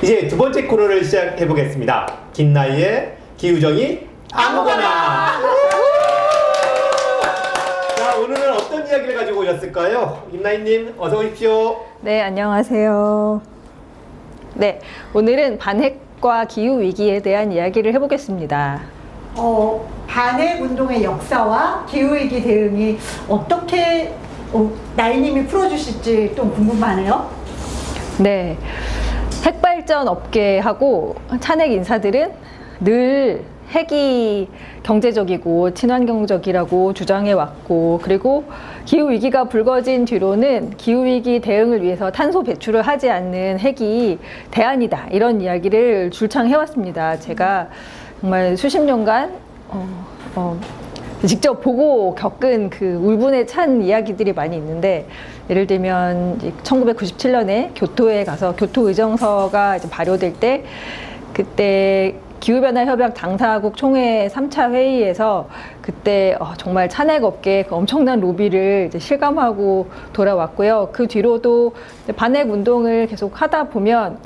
이제 두 번째 코너를 시작해 보겠습니다. 김나희의 기우정이 아무거나. 자, 오늘은 어떤 이야기를 가지고 오셨을까요? 김나희님, 어서 오십시오. 네, 안녕하세요. 네, 오늘은 반핵과 기후위기에 대한 이야기를 해보겠습니다. 반핵운동의 역사와 기후위기 대응이 어떻게 나희님이 풀어주실지 좀 궁금하네요. 네, 핵발전 업계하고 찬핵 인사들은 늘 핵이 경제적이고 친환경적이라고 주장해왔고, 그리고 기후위기가 불거진 뒤로는 기후위기 대응을 위해서 탄소 배출을 하지 않는 핵이 대안이다, 이런 이야기를 줄창해왔습니다. 제가 정말 수십 년간 직접 보고 겪은 그 울분에 찬 이야기들이 많이 있는데, 예를 들면 1997년에 교토에 가서 교토 의정서가 이제 발효될 때, 그때 기후변화협약 당사국 총회 3차 회의에서 그때 정말 찬핵업계 그 엄청난 로비를 이제 실감하고 돌아왔고요. 그 뒤로도 반핵 운동을 계속 하다 보면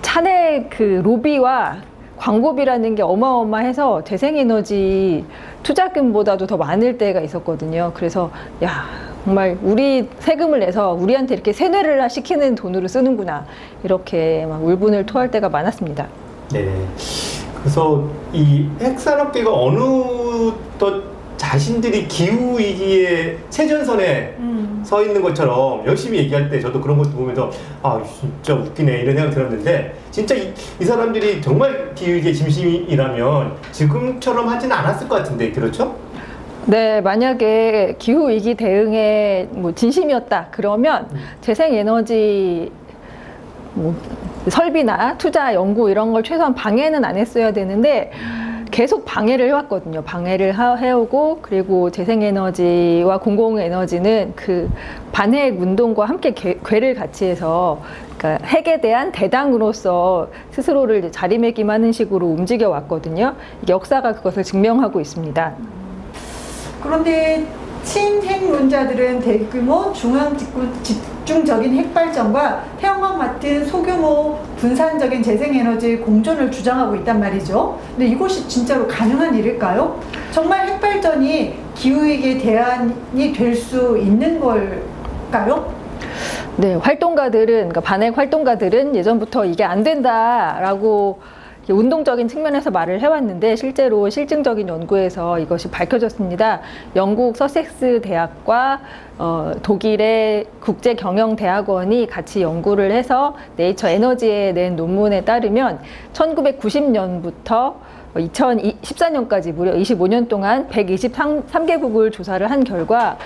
찬핵 그 로비와 광고비라는 게 어마어마해서 재생에너지 투자금보다도 더 많을 때가 있었거든요. 그래서 야, 정말 우리 세금을 내서 우리한테 이렇게 세뇌를 시키는 돈으로 쓰는구나, 이렇게 막 울분을 토할 때가 많았습니다. 네. 그래서 이 핵산업계가 어느덧 자신들이 기후위기의 최전선에 서 있는 것처럼 열심히 얘기할 때 저도 그런 것도 보면서 아, 진짜 웃기네, 이런 생각이 들었는데, 진짜 이 사람들이 정말 기후위기의 진심이라면 지금처럼 하지는 않았을 것 같은데, 그렇죠? 네, 만약에 기후위기 대응에 진심이었다 그러면 재생에너지 설비나 투자, 연구 이런 걸 최소한 방해는 안 했어야 되는데 계속 방해를 해왔거든요. 방해를 해오고, 그리고 재생에너지와 공공에너지는 그 반핵 운동과 함께 궤를 같이 해서, 그러니까 핵에 대한 대당으로서 스스로를 이제 자리매김하는 식으로 움직여 왔거든요. 역사가 그것을 증명하고 있습니다. 그런데 친핵론자들은 대규모 집중적인 핵발전과 태양광 같은 소규모 분산적인 재생에너지의 공존을 주장하고 있단 말이죠. 근데 이것이 진짜로 가능한 일일까요? 정말 핵발전이 기후위기 대안이 될 수 있는 걸까요? 네, 활동가들은, 그러니까 반핵 활동가들은 예전부터 이게 안 된다라고 운동적인 측면에서 말을 해왔는데, 실제로 실증적인 연구에서 이것이 밝혀졌습니다. 영국 서섹스 대학과 독일의 국제경영대학원이 같이 연구를 해서 네이처 에너지에 낸 논문에 따르면 1990년부터 2014년까지 무려 25년 동안 123개국을 조사를 한 결과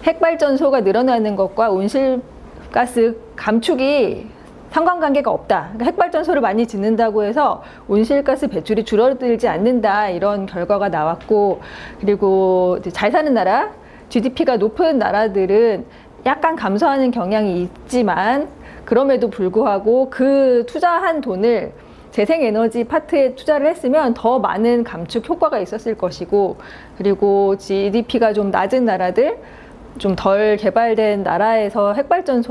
핵발전소가 늘어나는 것과 온실가스 감축이 상관관계가 없다. 그러니까 핵발전소를 많이 짓는다고 해서 온실가스 배출이 줄어들지 않는다, 이런 결과가 나왔고, 그리고 잘 사는 나라, GDP가 높은 나라들은 약간 감소하는 경향이 있지만 그럼에도 불구하고 그 투자한 돈을 재생에너지 파트에 투자를 했으면 더 많은 감축 효과가 있었을 것이고, 그리고 GDP가 좀 낮은 나라들, 좀 덜 개발된 나라에서 핵발전이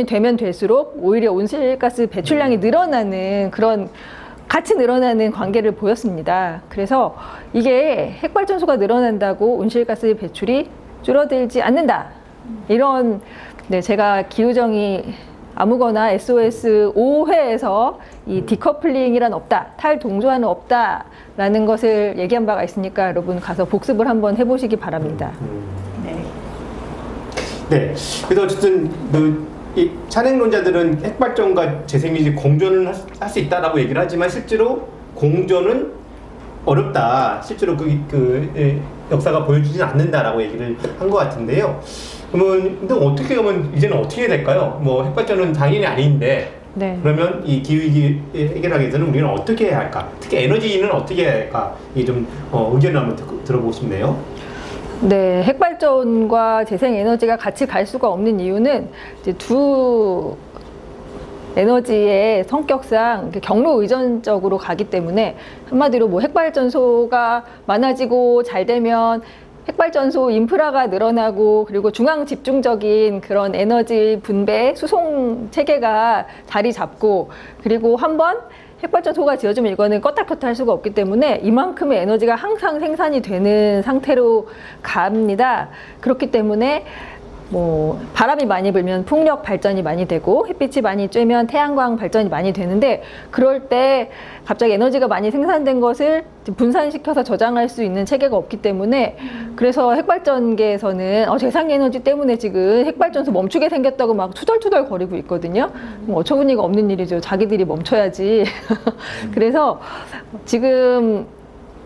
되면 될수록 오히려 온실가스 배출량이 늘어나는, 그런 같이 늘어나는 관계를 보였습니다. 그래서 이게 핵발전소가 늘어난다고 온실가스 배출이 줄어들지 않는다, 이런, 네, 제가 기후정의 아무거나 SOS 5회에서 이 디커플링이란 없다, 탈동조화는 없다 라는 것을 얘기한 바가 있으니까 여러분 가서 복습을 한번 해보시기 바랍니다. 네. 그래서 어쨌든 이 찬핵론자들은 핵발전과 재생에너지 공존을 할 수 있다라고 얘기를 하지만 실제로 공존은 어렵다, 실제로 역사가 보여주지는 않는다라고 얘기를 한 것 같은데요. 그러면 근데 어떻게 하면 이제는 어떻게 해야 될까요? 뭐 핵발전은 당연히 아닌데, 네. 그러면 이 기후위기 해결하기 위해서는 우리는 어떻게 해야 할까? 특히 에너지는 어떻게 해야 할까? 이 좀 의견을 한번 들어보고 싶네요. 네, 핵발전과 재생에너지가 같이 갈 수가 없는 이유는 이제 두 에너지의 성격상 경로 의존적으로 가기 때문에, 한마디로 뭐 핵발전소가 많아지고 잘 되면 핵발전소 인프라가 늘어나고 그리고 중앙 집중적인 그런 에너지 분배 수송 체계가 자리 잡고 그리고 한번 핵발전소가 지어지면 이거는 껐다 켰다 할 수가 없기 때문에 이만큼의 에너지가 항상 생산이 되는 상태로 갑니다. 그렇기 때문에 뭐 바람이 많이 불면 풍력 발전이 많이 되고 햇빛이 많이 쬐면 태양광 발전이 많이 되는데 그럴 때 갑자기 에너지가 많이 생산된 것을 분산시켜서 저장할 수 있는 체계가 없기 때문에 그래서 핵발전계에서는 재생에너지 때문에 지금 핵발전소 멈추게 생겼다고 막 투덜투덜 거리고 있거든요. 뭐 어처구니가 없는 일이죠. 자기들이 멈춰야지. 그래서 지금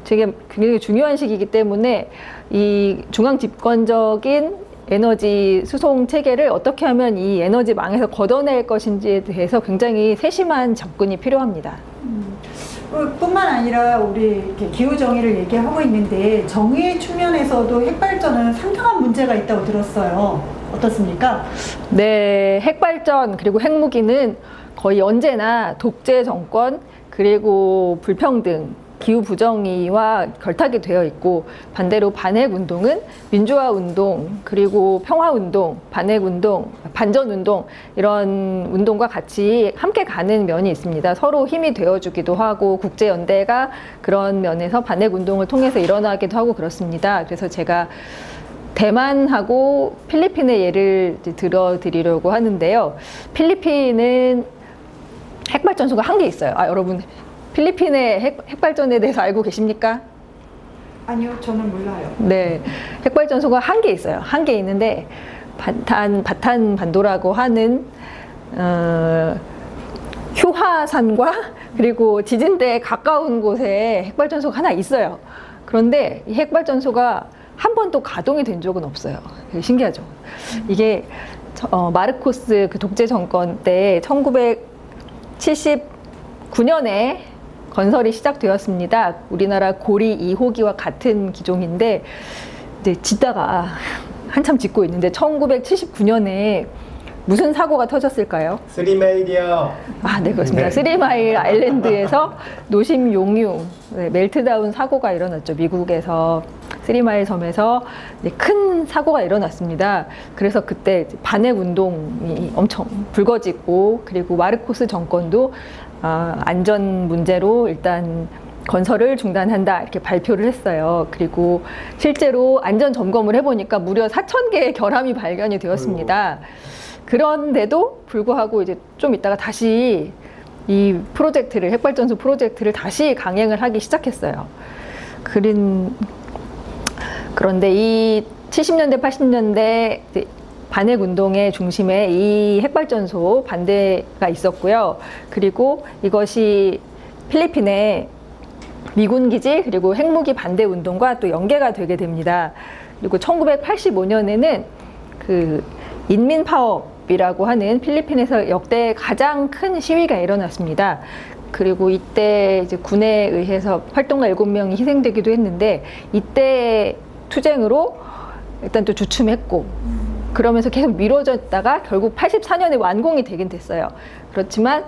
되게 굉장히 중요한 시기이기 때문에 이 중앙 집권적인 에너지 수송 체계를 어떻게 하면 이 에너지 망에서 걷어낼 것인지에 대해서 굉장히 세심한 접근이 필요합니다. 뿐만 아니라 우리 이렇게 기후 정의를 얘기하고 있는데 정의 측면에서도 핵발전은 상당한 문제가 있다고 들었어요. 어떻습니까? 네, 핵발전 그리고 핵무기는 거의 언제나 독재 정권 그리고 불평등 기후 부정의와 결탁이 되어 있고 반대로 반핵운동은 민주화운동 그리고 평화운동, 반핵운동, 반전운동 이런 운동과 같이 함께 가는 면이 있습니다. 서로 힘이 되어주기도 하고 국제연대가 그런 면에서 반핵운동을 통해서 일어나기도 하고 그렇습니다. 그래서 제가 대만하고 필리핀의 예를 들어드리려고 하는데요. 필리핀은 핵발전소가 한 개 있어요. 여러분 필리핀의 핵발전에 대해서 알고 계십니까? 아니요, 저는 몰라요. 네, 핵발전소가 한 개 있어요. 한 개 있는데 바탄 반도라고 하는 휴화산과 그리고 지진대에 가까운 곳에 핵발전소가 하나 있어요. 그런데 이 핵발전소가 한 번도 가동이 된 적은 없어요. 되게 신기하죠. 이게 마르코스 그 독재 정권 때 1979년에 건설이 시작되었습니다. 우리나라 고리 2호기와 같은 기종인데 이제 짓다가 한참 짓고 있는데 1979년에 무슨 사고가 터졌을까요? 쓰리마일이요. 네, 그렇습니다. 네. 쓰리마일 아일랜드에서 노심 용유 멜트다운 사고가 일어났죠. 미국에서 쓰리마일 섬에서 큰 사고가 일어났습니다. 그래서 그때 반핵 운동이 엄청 불거지고 그리고 마르코스 정권도 안전 문제로 일단 건설을 중단한다 이렇게 발표를 했어요. 그리고 실제로 안전 점검을 해보니까 무려 4,000개의 결함이 발견이 되었습니다. 그런데도 불구하고 이제 좀 있다가 다시 이 프로젝트를 핵발전소 프로젝트를 다시 강행을 하기 시작했어요. 그런데 이 70년대 80년대 반핵 운동의 중심에 이 핵발전소 반대가 있었고요. 그리고 이것이 필리핀의 미군 기지 그리고 핵무기 반대 운동과 또 연계가 되게 됩니다. 그리고 1985년에는 그 인민 파업이라고 하는 필리핀에서 역대 가장 큰 시위가 일어났습니다. 그리고 이때 이제 군에 의해서 활동가 7명이 희생되기도 했는데 이때 투쟁으로 일단 또 주춤했고 그러면서 계속 미뤄졌다가 결국 84년에 완공이 되긴 됐어요. 그렇지만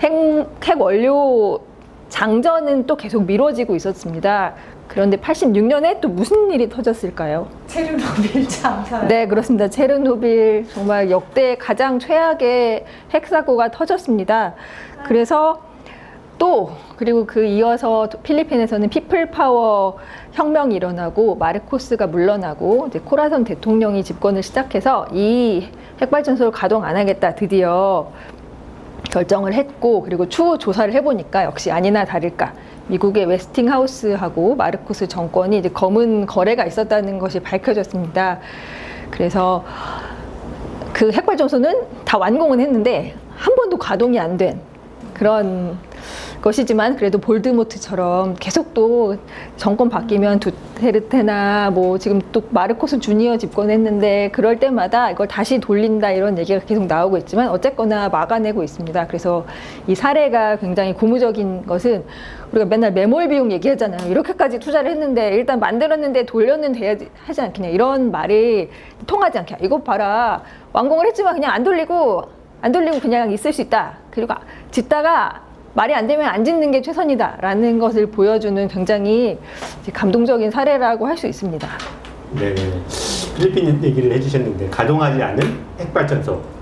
핵 원료 장전은 또 계속 미뤄지고 있었습니다. 그런데 86년에 또 무슨 일이 터졌을까요? 체르노빌 참사. 네, 그렇습니다. 체르노빌 정말 역대 가장 최악의 핵사고가 터졌습니다. 그래서 그리고 그 이어서 필리핀에서는 피플 파워 혁명이 일어나고 마르코스가 물러나고 이제 코라선 대통령이 집권을 시작해서 이 핵발전소를 가동 안 하겠다 드디어 결정을 했고 그리고 추후 조사를 해보니까 역시 아니나 다를까 미국의 웨스팅하우스하고 마르코스 정권이 이제 검은 거래가 있었다는 것이 밝혀졌습니다. 그래서 그 핵발전소는 다 완공은 했는데 한 번도 가동이 안 된 그런 것이지만 그래도 볼드모트처럼 계속 또 정권 바뀌면 두테르테나 뭐 지금 또 마르코스 주니어 집권했는데 그럴 때마다 이걸 다시 돌린다 이런 얘기가 계속 나오고 있지만 어쨌거나 막아내고 있습니다. 그래서 이 사례가 굉장히 고무적인 것은 우리가 맨날 매몰 비용 얘기하잖아요. 이렇게까지 투자를 했는데 일단 만들었는데 돌려는 돼야지 하지 않겠냐 이런 말이 통하지 않게 이거 봐라 완공을 했지만 그냥 안 돌리고 그냥 있을 수 있다. 그리고 짓다가 말이 안 되면 안 짓는 게 최선이다 라는 것을 보여주는 굉장히 감동적인 사례라고 할 수 있습니다. 네. 필리핀 얘기를 해주셨는데 가동하지 않은 핵발전소.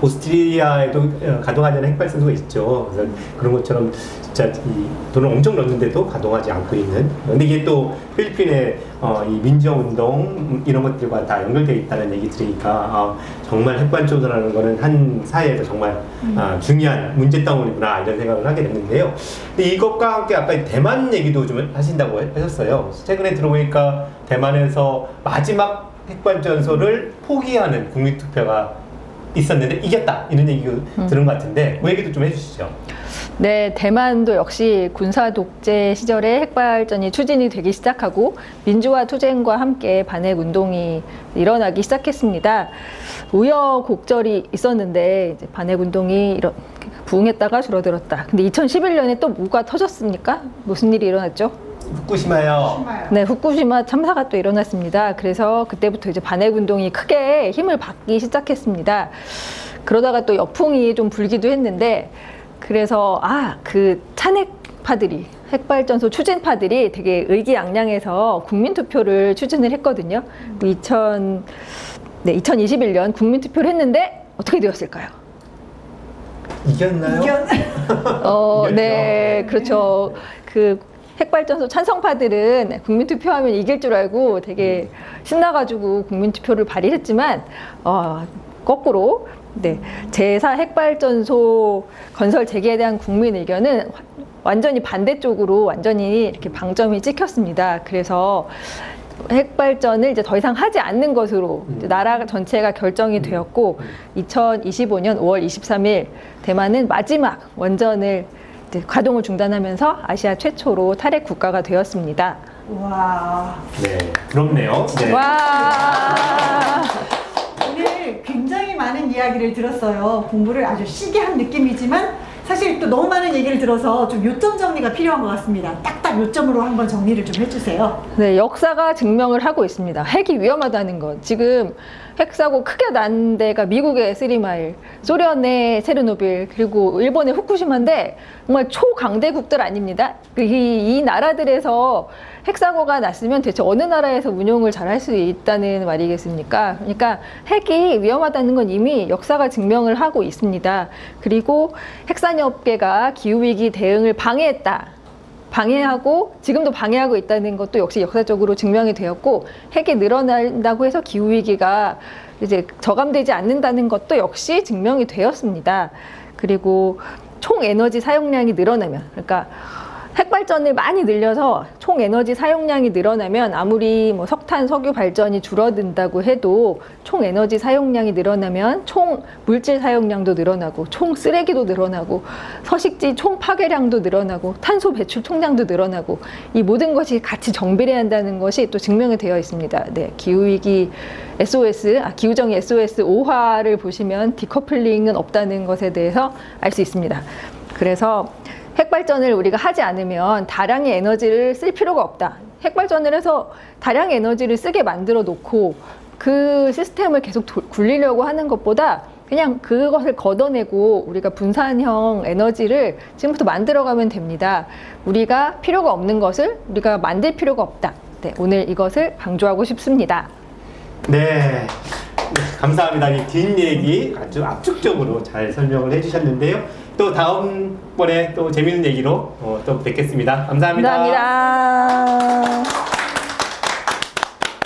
오스트리아에도 가동하지 않은 핵발전소가 있죠. 그래서 그런 것처럼 진짜 이 돈을 엄청 넣는데도 가동하지 않고 있는. 근데 이게 또 필리핀의 이 민주화운동 이런 것들과 다 연결되어 있다는 얘기 들으니까 정말 핵발전소라는 거는 한 사회에서 정말 중요한 문제덩어리구나 이런 생각을 하게 됐는데요. 근데 이것과 함께 아까 대만 얘기도 좀 하신다고 하셨어요. 최근에 들어보니까 대만에서 마지막 핵발전소를 포기하는 국민투표가 있었는데 이겼다 이런 얘기 들은 것 같은데 그 얘기도 좀 해주시죠. 네, 대만도 역시 군사 독재 시절에 핵발전이 추진이 되기 시작하고 민주화 투쟁과 함께 반핵 운동이 일어나기 시작했습니다. 우여곡절이 있었는데 이제 반핵 운동이 부흥했다가 줄어들었다. 근데 2011년에 또 뭐가 터졌습니까? 무슨 일이 일어났죠? 후쿠시마요. 네, 후쿠시마 참사가 또 일어났습니다. 그래서 그때부터 이제 반핵 운동이 크게 힘을 받기 시작했습니다. 그러다가 또 역풍이 좀 불기도 했는데, 그래서 그 찬핵파들이, 핵발전소 추진파들이 되게 의기양양해서 국민투표를 추진을 했거든요. 2021년 국민투표를 했는데 어떻게 되었을까요? 이겼나요? 네, 그렇죠. 그 핵발전소 찬성파들은 국민투표하면 이길 줄 알고 되게 신나가지고 국민투표를 발의했지만 거꾸로 제4 핵발전소 건설 재개에 대한 국민 의견은 완전히 반대쪽으로 완전히 이렇게 방점이 찍혔습니다. 그래서 핵발전을 이제 더 이상 하지 않는 것으로 나라 전체가 결정이 되었고 2025년 5월 23일 대만은 마지막 원전을 가동을 중단하면서 아시아 최초로 탈핵 국가가 되었습니다. 와. 네, 부럽네요. 네. 와. 오늘 굉장히 많은 이야기를 들었어요. 공부를 아주 시게 한 느낌이지만 사실 또 너무 많은 얘기를 들어서 좀 요점 정리가 필요한 것 같습니다. 딱딱 요점으로 한번 정리를 좀 해주세요. 네, 역사가 증명을 하고 있습니다. 핵이 위험하다는 것. 지금 핵사고 크게 난 데가 미국의 쓰리마일, 소련의 체르노빌, 그리고 일본의 후쿠시마인데 정말 초강대국들 아닙니다. 이 나라들에서 핵사고가 났으면 대체 어느 나라에서 운용을 잘 할 수 있다는 말이겠습니까? 그러니까 핵이 위험하다는 건 이미 역사가 증명을 하고 있습니다. 그리고 핵산업계가 기후위기 대응을 방해하고 지금도 방해하고 있다는 것도 역시 역사적으로 증명이 되었고, 핵이 늘어난다고 해서 기후위기가 이제 저감되지 않는다는 것도 역시 증명이 되었습니다. 그리고 총 에너지 사용량이 늘어나면, 그러니까 핵발전을 많이 늘려서 총 에너지 사용량이 늘어나면 아무리 뭐 석탄, 석유 발전이 줄어든다고 해도 총 에너지 사용량이 늘어나면 총 물질 사용량도 늘어나고 총 쓰레기도 늘어나고 서식지 총 파괴량도 늘어나고 탄소 배출 총량도 늘어나고 이 모든 것이 같이 정비례 한다는 것이 또 증명이 되어 있습니다. 네, 기후위기 기후정의 SOS 5화를 보시면 디커플링은 없다는 것에 대해서 알 수 있습니다. 그래서 핵발전을 우리가 하지 않으면 다량의 에너지를 쓸 필요가 없다. 핵발전을 해서 다량의 에너지를 쓰게 만들어 놓고 그 시스템을 계속 굴리려고 하는 것보다 그냥 그것을 걷어내고 우리가 분산형 에너지를 지금부터 만들어가면 됩니다. 우리가 필요가 없는 것을 우리가 만들 필요가 없다. 네, 오늘 이것을 강조하고 싶습니다. 네, 감사합니다. 이 뒷얘기 아주 압축적으로 잘 설명을 해주셨는데요. 또 다음번에 또 재밌는 얘기로 또 뵙겠습니다. 감사합니다. 감사합니다.